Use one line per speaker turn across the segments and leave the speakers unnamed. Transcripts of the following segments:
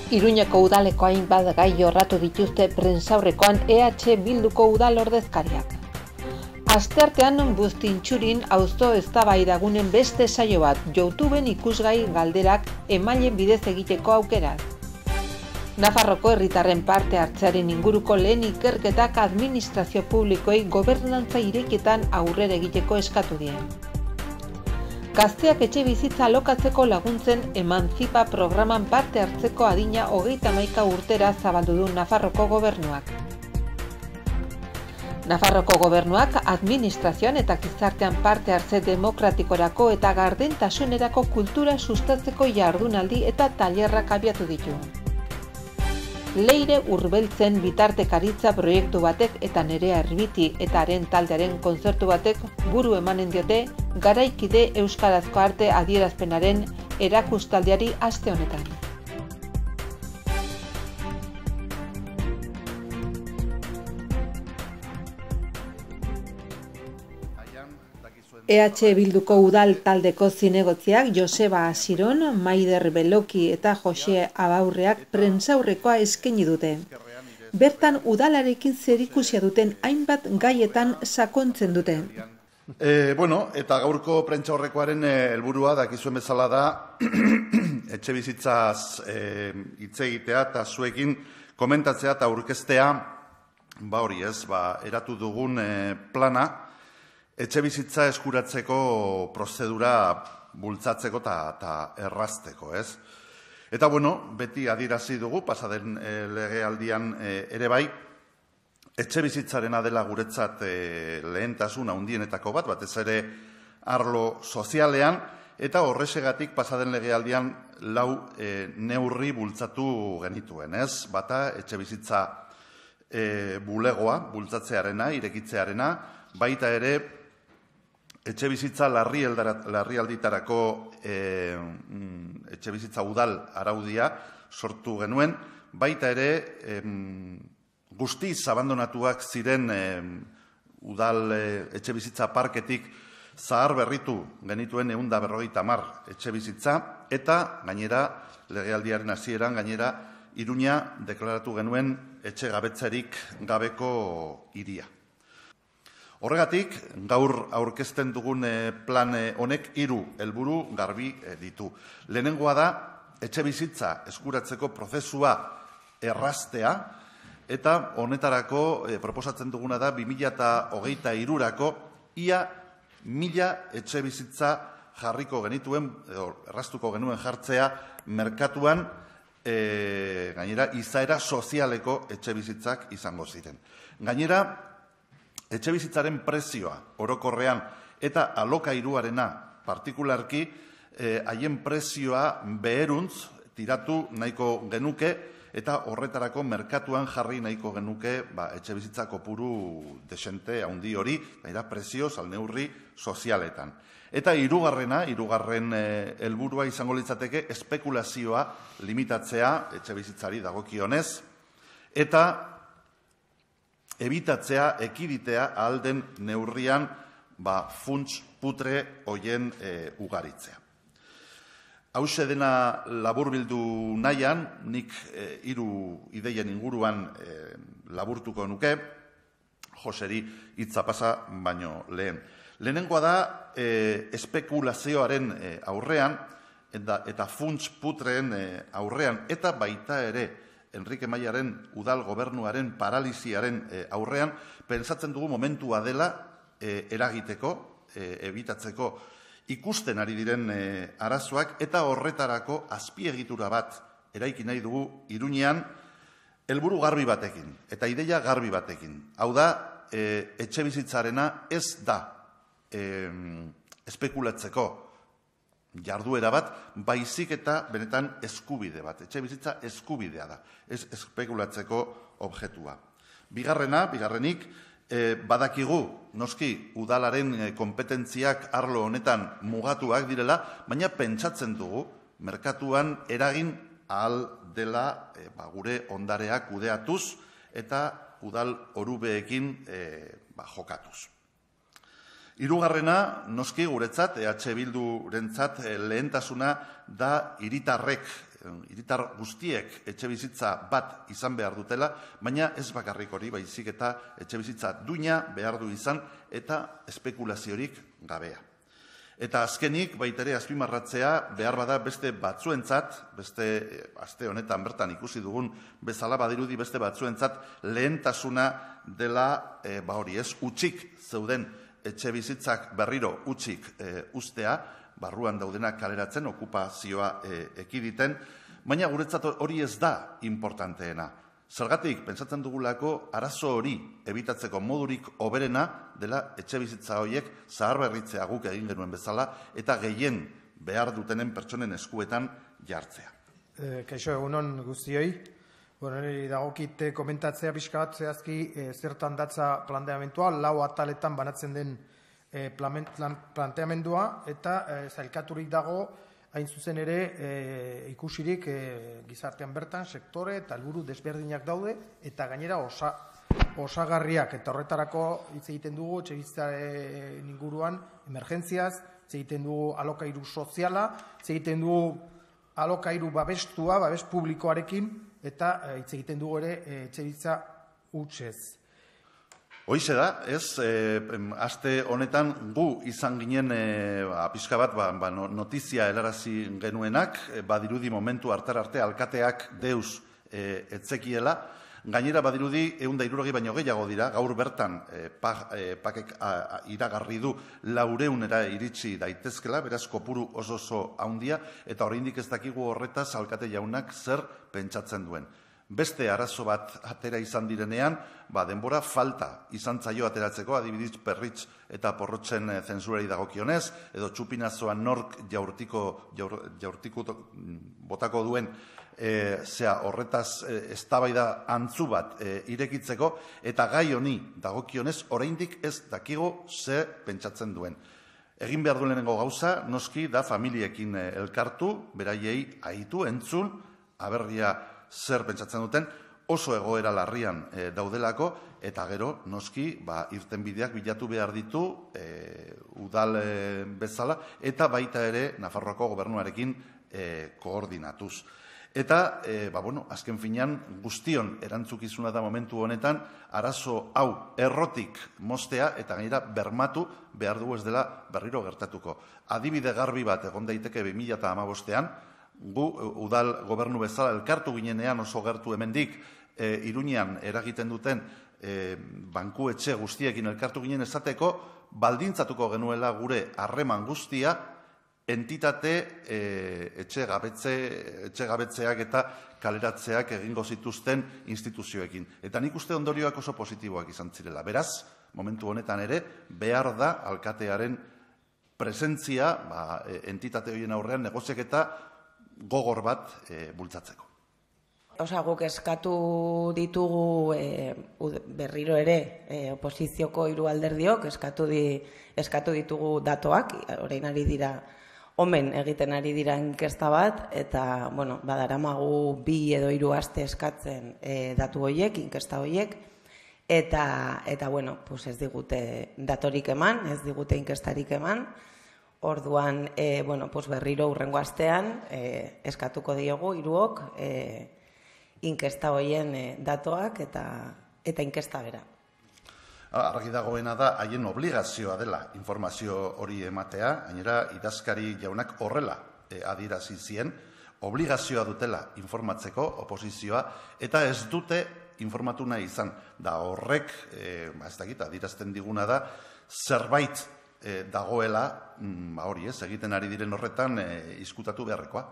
Iruñeko udaleko hainbat gai jorratu dituzte prentsaurrekoan EH Bilduko udal ordezkariak. Asteartean Buztintxurin auzo eztabaidagunen beste saio bat, YouTubeen ikusgai galderak emailen bidez egiteko aukeraz. Nafarroko herritarren parte hartzearen inguruko lehen ikerketak administrazio publikoei gobernantza irekietan aurrera egiteko eskatu die. Gazteak etxe bizitza alokatzeko laguntzen Emantzipa programan parte hartzeko adina 31 urtera zabaldu du Nafarroko gobernuak. Nafarroko gobernuak administrazioan eta gizartean parte hartze demokratikorako eta gardentasunerako kultura sustatzeko jardunaldi eta tailerrak abiatu ditu. Leire Urbeltzen bitartekaritza proiektu batek eta Nerea Erbiti eta haren taldearen kontzertu batek buru emanen diote Garaikide euskarazko arte adierazpenaren erakustaldiari aste honetan. EH Bilduko udal taldeko zinegotziak Joseba Asiron, Maider Beloki eta Jose Abaurreak prentsaurrekoa eskaini dute. Bertan udalarekin zerikusia duten hainbat gaietan sakontzen dute.
Eta gaurko prentsaurrekoaren helburua dakizuen bezala da etxe bizitzaz hitz egitea eta zuekin komentatzea eta aurkeztea eratu dugun plana etxe bizitza eskuratzeko prozedura bultzatzeko eta errazteko, ez? Eta, beti adierazi dugu, pasaden legealdian ere bai, etxe bizitzarena dela guretzat lehentasun handienetako bat, batez ere arlo sozialean, eta horrexegatik pasaden legealdian 4 neurri bultzatu genituen, ez? Bata, etxe bizitza bulegoa, bultzatzearena, irekitzearena, baita ere, etxe bizitza larrialditarako etxe bizitza udal araudia sortu genuen, baita ere guztiz abandonatuak ziren udal etxe bizitza parketik zahar berritu genituen 150 etxe bizitza, eta gainera legealdiaren hasieran gainera Iruña deklaratu genuen etxe gabetzerik gabeko hiria. Horregatik, gaur aurkezten dugun plan honek 3 helburu garbi ditu. Lehenengoa da, etxe bizitza eskuratzeko prozesua erraztea, eta honetarako proposatzen duguna da 2023rako ia 1000 etxe bizitza jarriko genituen, erraztuko genuen jartzea merkatuan, gainera izaera sozialeko etxe bizitzak izango ziren. Gainera, etxe bizitzaren prezioa orokorrean eta alokairuarena partikularki haien prezioa beheruntz tiratu nahiko genuke eta horretarako merkatuan jarri nahiko genuke etxe bizitza kopuru desente handi hori, gaira prezio salneurri sozialetan. Eta hirugarren helburua izango litzateke espekulazioa limitatzea etxe bizitzari dagokionez eta ebitatzea, ekiditea ahal den neurrian funts putre hoien ugaritzea. Hauxe dena laburbildu nahian, nik 3 ideien inguruan laburtuko nuke, Joseri hitza pasa baino lehen. Lehenengoa da, espekulazioaren aurrean eta funts putreen aurrean eta baita ere Enrique Maiaren udal gobernuaren paralisiaren aurrean, pentsatzen dugu momentua dela eragiteko, ebitatzeko ikusten ari diren arazoak eta horretarako azpiegitura bat eraiki nahi dugu Iruñean helburu garbi batekin eta ideia garbi batekin. Hau da, etxe bizitzarena ez da espekulatzeko jarduera bat, baizik eta benetan eskubide bat. Etxe bizitza eskubidea da, ez espekulatzeko objektua. Bigarrenik, badakigu, noski, udalaren kompetentziak arlo honetan mugatuak direla, baina pentsatzen dugu, merkatuan eragin ahal dela gure ondareak kudeatuz eta udal orubeekin jokatuz. Hirugarrena, noski guretzat, EH Bildurentzat lehentasuna da hiritarrek hiritar guztiek etxebizitza bat izan behar dutela, baina ez bakarrik hori, baizik eta etxebizitza duina behar du izan eta espekulaziorik gabea. Eta azkenik, baitere azpimarratzea, behar bada beste batzuentzat, beste aste honetan bertan ikusi dugun bezala badirudi beste batzuentzat lehentasuna dela, hori ez, utxik zeuden etxebizitzak berriro utxik ustea, barruan daudenak kaleratzen, okupazioa ekiditen, baina guretzat hori ez da importanteena. Zergatik, pentsatzen dugulako arazo hori ebitatzeko modurik hoberena dela etxebizitza horiek zaharberritzea guk egin genuen bezala eta gehien behar dutenen pertsonen eskuetan jartzea.
Kaixo, egunon guztioi. Niri dagokit komentatzea pixka bat zehazki zertan datza planteamentua, 4 ataletan banatzen den planteamendua eta zailkaturik dago hain zuzen ere ikusirik gizartean bertan sektore eta helburu desberdinak daude eta gainera osagarriak eta horretarako hitz egiten dugu etxebizitzaren inguruan emergentziaz, hitz egiten dugu alokairu soziala, hitz egiten dugu alokairu babestua, babes publikoarekin eta hitz egiten dugu ere etxebizitza hutsez.
Hoize da, ez, aste honetan gu izan ginen pixka bat notizia helarazi genuenak, badirudi momentu arte alkateak deus etzekiela, gainera badirudi 160 baino gehiago dira, gaur bertan pakek iragarri du 400era iritsi daitezkela, beraz kopuru oso handia, eta oraindik ez dakigu horretaz alkate jaunak zer pentsatzen duen. Beste arazo bat atera izan direnean, denbora falta izan zaio ateratzeko, adibidez Perritx eta Porrotzen zentsurari dagokionez, edo txupinazoan nork jaurtiko botako duen horretaz eztabaida antzu bat irekitzeko, eta gai honi dagokionez oraindik ez dakigu ze pentsatzen duen. Egin behar duen lehenengo gauza, noski da familiekin elkartu, beraiei aitu, entzun, aberria zer pentsatzen duten, oso egoera larrian daudelako, eta gero, noski, irtenbideak bilatu behar ditu udal bezala, eta baita ere Nafarroako gobernuarekin koordinatuz. Eta, azken finean, guztion erantzukizuna da momentu honetan, arazo hau errotik moztea eta gainera bermatu behar dugu ez dela berriro gertatuko. Adibide garbi bat egon daiteke 2015ean, gu udal gobernu bezala elkartu ginenean oso gertu hemendik Iruñean eragiten duten banku etxe guztiekin elkartu ginen esateko, baldintzatuko genuela gure harreman guztia entitate etxegabetzeak eta kaleratzeak egingo zituzten instituzioekin. Eta nik uste ondorioak oso positiboak izan zirela. Beraz, momentu honetan ere, behar da alkatearen presentzia entitate horien aurrean negoziaketa gogor bat bultzatzeko.
Guk eskatu ditugu berriro ere oposizioko 3 alderdiok, eskatu ditugu datoak, orain ari dira, omen egiten ari dira inkesta bat, eta badaramagu 2 edo 3 aste eskatzen datu horiek, inkesta horiek, eta ez digute datorik eman, ez digute inkestarik eman. Orduan, berriro hurrengo astean eskatuko diogu 3ok inkesta horien datoak eta inkesta bera.
Argi dagoena da, haien obligazioa dela informazio hori ematea, gainera idazkari jaunak horrela adierazi zien, obligazioa dutela informatzeko oposizioa, eta ez dute informatu nahi izan. Da horrek, ez dakit, adierazten diguna da, zerbait dagoela, hori ez, egiten ari diren horretan izkutatu beharrekoa.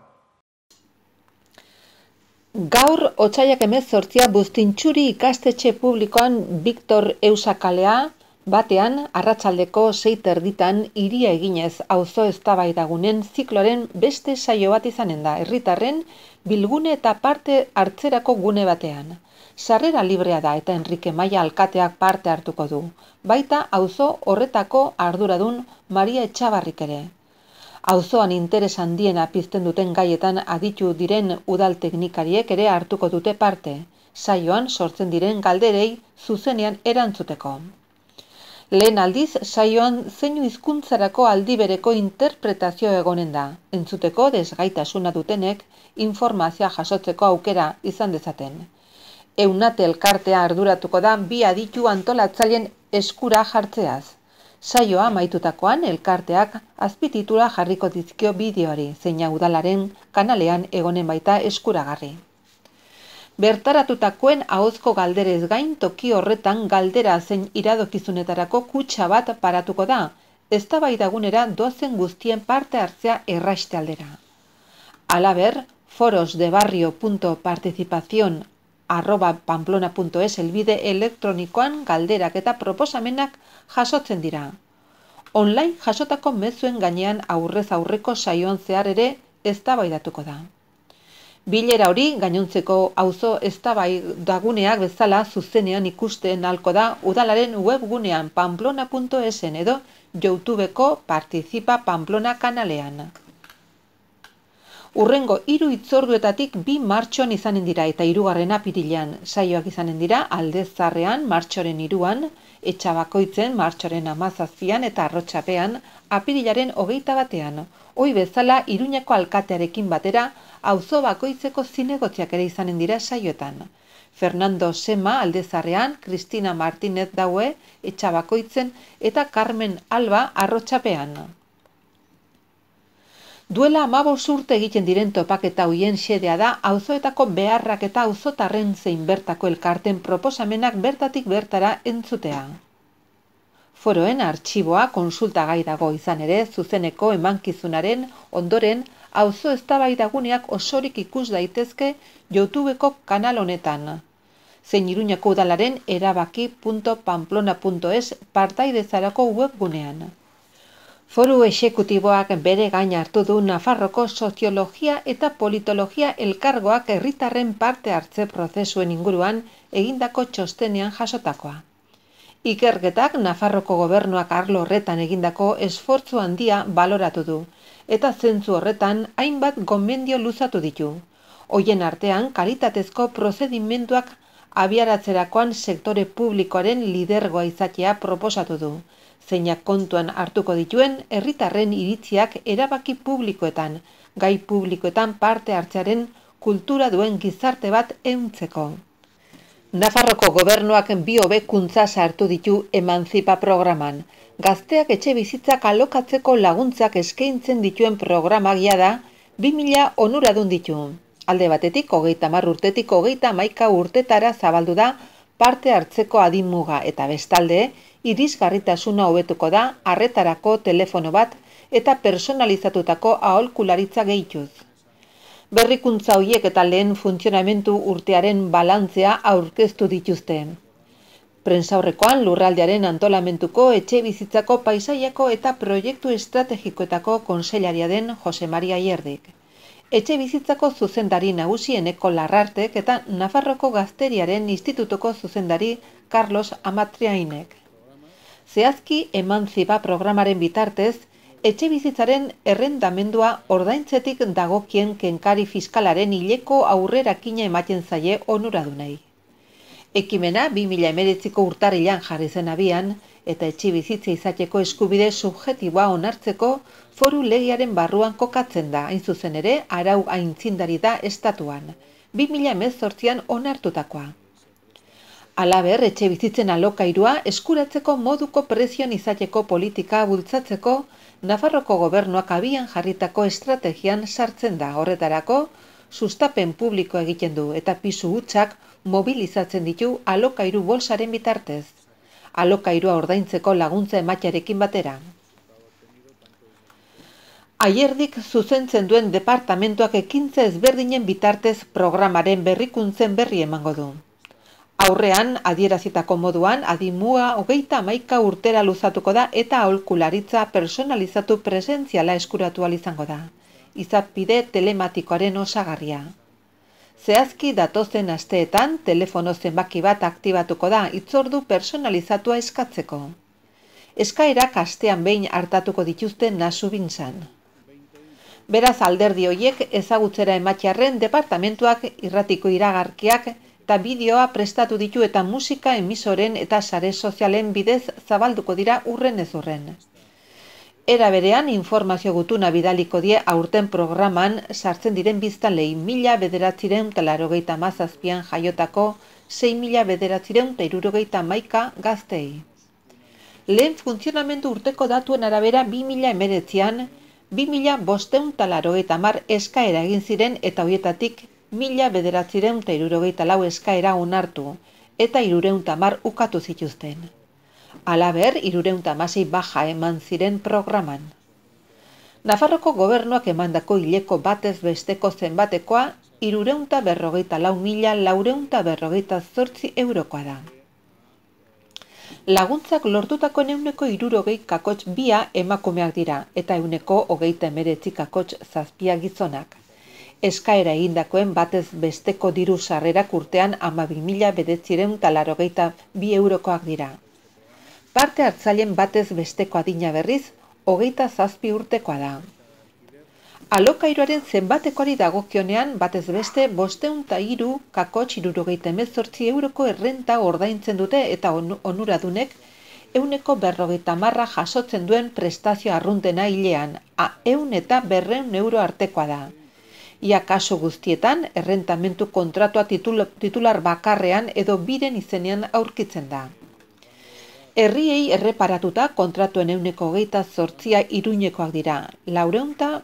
Gaur, otsailak 18 Bustintxuri ikastetxe publikoan Victor Eusa kalea batean arratsaldeko 6:30 hiria eginez auzo eztabaidagunen zikloaren beste saio bat izanen da herritarren bilgune eta parte hartzerako gune batean. Sarrera librea da eta Enrique Maia alkateak parte hartuko du. Baita auzo horretako arduradun Maria Etxabarrik ere. Auzoan interes handiena pizten duten gaietan aditu diren udal teknikariek ere hartuko dute parte, saioan sortzen diren galderei zuzenean erantzuteko. Lehen aldiz, saioan zeinu hizkuntzarako aldibereko interpretazio egonen da, entzuteko desgaitasuna dutenek informazioa jasotzeko aukera izan dezaten. Eunate elkartea arduratuko da bi aditu antolatzaileen eskura jartzeaz. Saioa amaitutakoan elkarteak azpititula jarriko dizkio bideoari, zeina udalaren kanalean egonen baita eskuragarri. Bertaratutakoen ahozko galderez gain toki horretan galdera zein iradokizunetarako kutxa bat paratuko da, eztabaidagunera doazen guztien parte hartzea erraiste aldera. Halaber, forosdebarrio.participacion@pamplona.es helbide elektronikoan galderak eta proposamenak jasotzen dira. Online jasotako mezuen gainean aurrez aurreko saioan zehar ere eztabaidatuko da. Bilera hori gainontzeko auzo eztabaidaguneak bezala zuzenean ikusten ahalko da udalaren webgunean pamplona.esen edo YouTubeko Participa Pamplona kanalean. Hurrengo 3 hitzorduetatik 2 martxoan izanen dira eta 3. apirilean. Saioak izanen dira Aldezarrean martxoren 3an, Etxabakoitzen martxoren 17an eta Arrotxapean apirilaren 21an. Ohi bezala Iruñako alkatearekin batera auzo bakoitzeko zinegotziak ere izanen dira saioetan. Fernando Sema Aldezarrean, Cristina Martínez Daue Etxabakoitzen eta Carmen Alba Arrotxapean. Duela 15 urte egiten diren topaketa hoien xedea da auzoetako beharrak eta auzotarren zein bertako elkarten proposamenak bertatik bertara entzutea. Foroen artxiboa konsultagai dago izan ere zuzeneko emankizunaren ondoren auzo eztabaidaguneak osorik ikus daitezke YouTubeko kanal honetan. Zein Iruñako udalaren erabaki.pamplona.es partaidezarako webgunean. Foru exekutiboak bere gain hartu du Nafarroko soziologia eta politologia elkargoak herritarren parte hartze prozesuen inguruan egindako txostenean jasotakoa. Ikerketak Nafarroko gobernuak arlo horretan egindako esfortzu handia baloratu du, eta zentzu horretan hainbat gomendio luzatu ditu. Hoien artean kalitatezko prozedimentuak abiaratzerakoan sektore publikoaren lidergoa izatea proposatu du, zeinak kontuan hartuko dituen herritarren iritziak erabaki publikoetan, gai publikoetan parte hartzearen kultura duen gizarte bat ehuntzeko. Nafarroko gobernuak 2 hobekuntza sartu ditu Emantzipa programan. Gazteak etxe bizitzak alokatzeko laguntzak eskaintzen dituen programak jada 2000 onuradun ditu. Alde batetik 30 urtetik 31 urtetara zabaldu da parte hartzeko adinmuga eta bestalde irisgarritasuna hobetuko da arretarako telefono bat eta personalizatutako aholkularitza gehituz. Berrikuntza horiek eta lehen funtzionamentu urtearen balantzea aurkeztu dituzte. Prentsaurrekoan lurraldearen antolamentuko etxe bizitzako paisaiako eta proiektu estrategikoetako kontseilaria den Jose Maria Ierdik. Etxe bizitzako zuzendari nagusi Eneko Larrartek eta Nafarroko Gazteriaren Institutuko zuzendari Carlos Amatriainek. Zehazki Emantzipa programaren bitartez, etxe bizitzaren errendamendua ordaintzetik dagokien kenkari fiskalaren hileko aurrerakina ematen zaie onuradunei. Ekimena 2019ko urtarrilean jarri zen abian eta etxe bizitza izateko eskubide subjektiboa onartzeko foru legearen barruan kokatzen da, hain zuzen ere arau aintzindari da estatuan, 2018an onartutakoa. Halaber, etxe bizitzen alokairua eskuratzeko moduko prezioan izateko politika bultzatzeko Nafarroko gobernuak abian jarritako estrategian sartzen da. Horretarako, sustapen publiko egiten du eta pisu hutsak mobilizatzen ditu alokairu bolsaren bitartez. Alokairua ordaintzeko laguntza ematearekin batera. Aierdik zuzentzen duen departamentuak ekintza ezberdinen bitartez programaren berrikuntzen berri emango du. Aurrean, adierazitako moduan, adimua 31 urtera luzatuko da eta aholkularitza personalizatu presentziala eskuratu ahal izango da. Izapide telematikoaren osagarria. Zehazki datozen asteetan, telefono zenbaki bat aktibatuko da hitzordu personalizatua eskatzeko. Eskaerak astean behin hartatuko dituzte nasu bintzan. Beraz alderdi horiek ezagutzera ematearren departamentuak irratiko iragarkiak eta bideoa prestatu ditu eta musika emisoren eta sare sozialen bidez zabalduko dira urren ez urren. Era berean, informazio gutuna bidaliko die aurten programan sartzen diren biztanlei 1997an jaiotako 6.971 gaztei. Lehen funtzionamendu urteko datuen arabera 2019an 2.580 eskaera egin ziren eta horietatik 1.974 eskaera onartu eta 310 ukatu zituzten. Halaber, 316 baja eman ziren programan. Nafarroko gobernuak emandako hileko batez besteko zenbatekoa 344.458 eurokoa da. Laguntzak lortutako 60,2 emakumeak dira eta 29,7 gizonak. Eskaera egindakoen batez besteko diru sarrerak urtean 12.982 eurokoak dira. Parte hartzaileen batez besteko adina berriz 27 urtekoa da. Alokairuaren zenbatekoari dagokionean batez beste 503,78 euroko errenta ordaintzen dute eta onuradunek 150 jasotzen duen prestazio arruntena hilean, 100 eta 200 euro artekoa da. Ia kasu guztietan, errentamentu kontratua titular bakarrean edo biren izenean aurkitzen da. Herriei erreparatuta kontratuen 28% Iruñekoak dira, 480,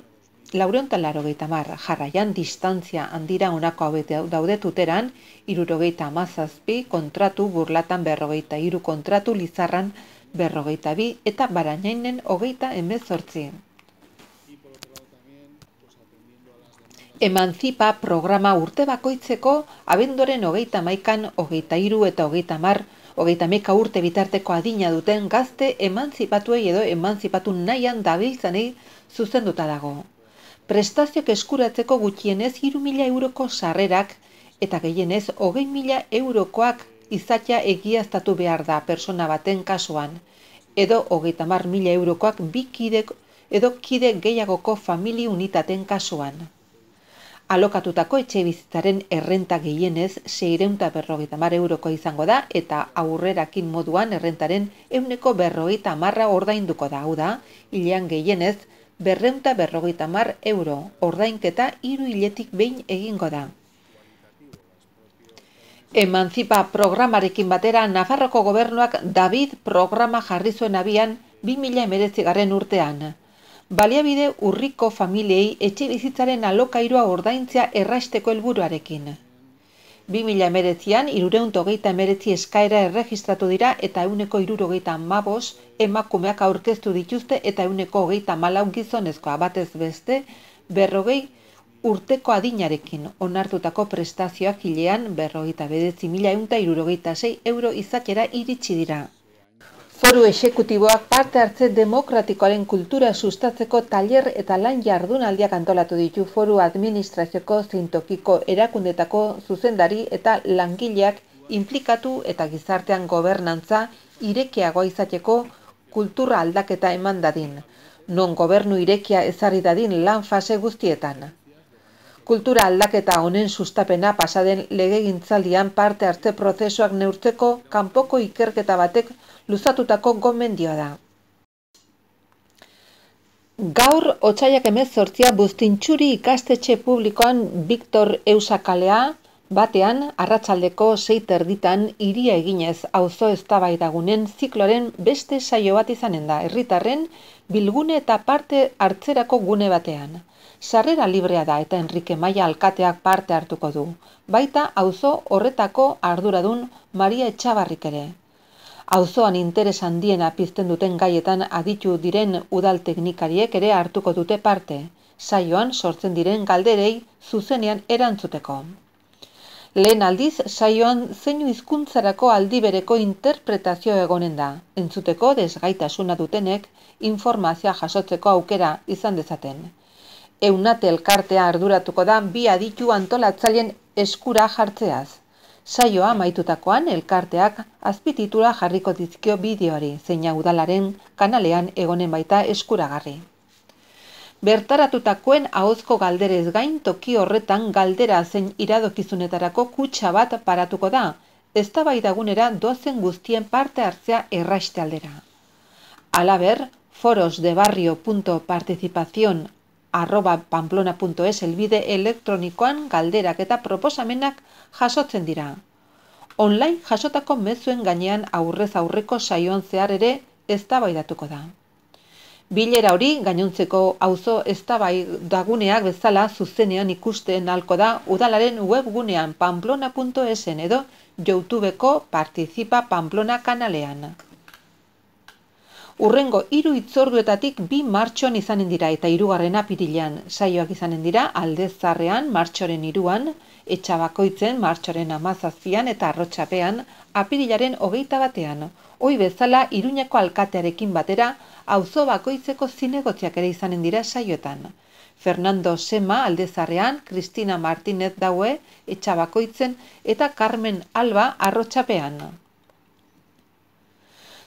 jarraian distantzia handira honako hauek daude Tuteran, 77 kontratu, Burlatan 43 kontratu, Lizarran 42 eta Barañainen 18. Emancipa programa urte bakoitzeko abenduaren 31an 23 eta 30 urte bitarteko adina duten gazte emantzipatuei edo emantzipatu nahian dabiltzanei zuzenduta dago. Prestazioak eskuratzeko gutxienez 3.000 euroko sarrerak eta gehienez 20.000 eurokoak izatea egiaztatu behar da persona baten kasuan, edo 30.000 eurokoak bi kide edo kide gehiagoko famili unitaten kasuan. Alokatutako etxe bizitzaren errenta gehienez 650 eurokoa izango da eta aurrerakin moduan errentaren 150 ordainduko da, hau da, hilean gehienez 250 euro, ordainketa 3 hiletik behin egingo da. Emancipa programarekin batera Nafarroko gobernuak David programa jarri zuen abian 2019 urtean. Baliabide urriko familiei etxe bizitzaren alokairua ordaintzea erraisteko helburuarekin. 2019an 329 eskaera erregistratu dira eta 175 emakumeak aurkeztu dituzte eta 134 gizonezkoa batez beste 40 urteko adinarekin onartutako prestazioak hilean 49.166 euro izatera iritsi dira. Foru exekutiboak parte hartze demokratikoaren kultura sustatzeko tailer eta lan jardunaldiak antolatu ditu foru administrazioko zein tokiko erakundetako zuzendari eta langileak inplikatu eta gizartean gobernantza irekiagoa izateko kultura aldaketa eman dadin, non gobernu irekia ezarri dadin lan fase guztietan. Kultura aldaketa honen sustapena pasaden legegintzaldian parte hartze prozesuak neurtzeko kanpoko ikerketa batek luzatutako gomendioa da. Gaur otsailak 18 Bustintxuri ikastetxe publikoan Victor Eusa kalea batean arratsaldeko 6:30 hiria eginez auzo eztabaidagunen zikloren beste saio bat izanen da, herritarren bilgune eta parte hartzerako gune batean. Sarrera librea da eta Enrique Maia alkateak parte hartuko du, baita auzo horretako arduradun Maria Etxabarrik ere. Auzoan interes handiena pizten duten gaietan aditu diren udal teknikariek ere hartuko dute parte, saioan sortzen diren galderei zuzenean erantzuteko. Lehen aldiz, saioan zeinu hizkuntzarako aldi bereko interpretazio egonen da, entzuteko desgaitasuna dutenek informazioa jasotzeko aukera izan dezaten. Eunate elkartea arduratuko da bi aditu antolatzaileen eskura jartzeaz. Saioa amaitutakoan elkarteak azpititula jarriko dizkio bideoari, zeina udalaren kanalean egonen baita eskuragarri. Bertaratutakoen ahozko galderez gain toki horretan galdera zein iradokizunetarako kutxa bat paratuko da, eztabaidagunera doazen guztien parte hartzea erraiste aldera. Halaber, forosdebarrio.participacion@pamplona.es helbide elektronikoan galderak eta proposamenak jasotzen dira. Online jasotako mezuen gainean aurrez aurreko saioan zehar ere eztabaidatuko da. Bilera hori gainontzeko auzo eztabaidaguneak bezala zuzenean ikusten ahalko da udalaren webgunean pamplona.esen edo YouTubeko Participa Pamplona kanalean. Urrengo 3 hitzorduetatik 2 martxoan izanen dira eta 3. apirilean. Saioak izanen dira Aldezarrean martxoren 3an, Etxabakoitzen martxoren 17an eta Arrotxapean apirilaren 21an. Ohi bezala Iruñako alkatearekin batera auzo bakoitzeko zinegotziak ere izanen dira saioetan. Fernando Sema Aldezarrean, Cristina Martínez Daue Etxabakoitzen eta Carmen Alba Arrotxapean.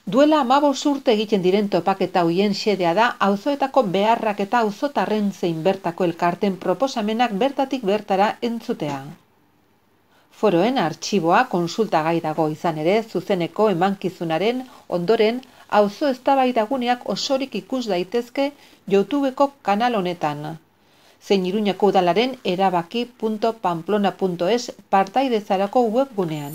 Duela 15 urte egiten diren topaketa hoien xedea da auzoetako beharrak eta auzotarren zein bertako elkarten proposamenak bertatik bertara entzutea. Foroen artxiboa konsultagai dago izan ere zuzeneko emankizunaren ondoren auzo eztabaidaguneak osorik ikus daitezke YouTubeko kanal honetan. Zein Iruñako udalaren erabaki.pamplona.es partaidezarako webgunean.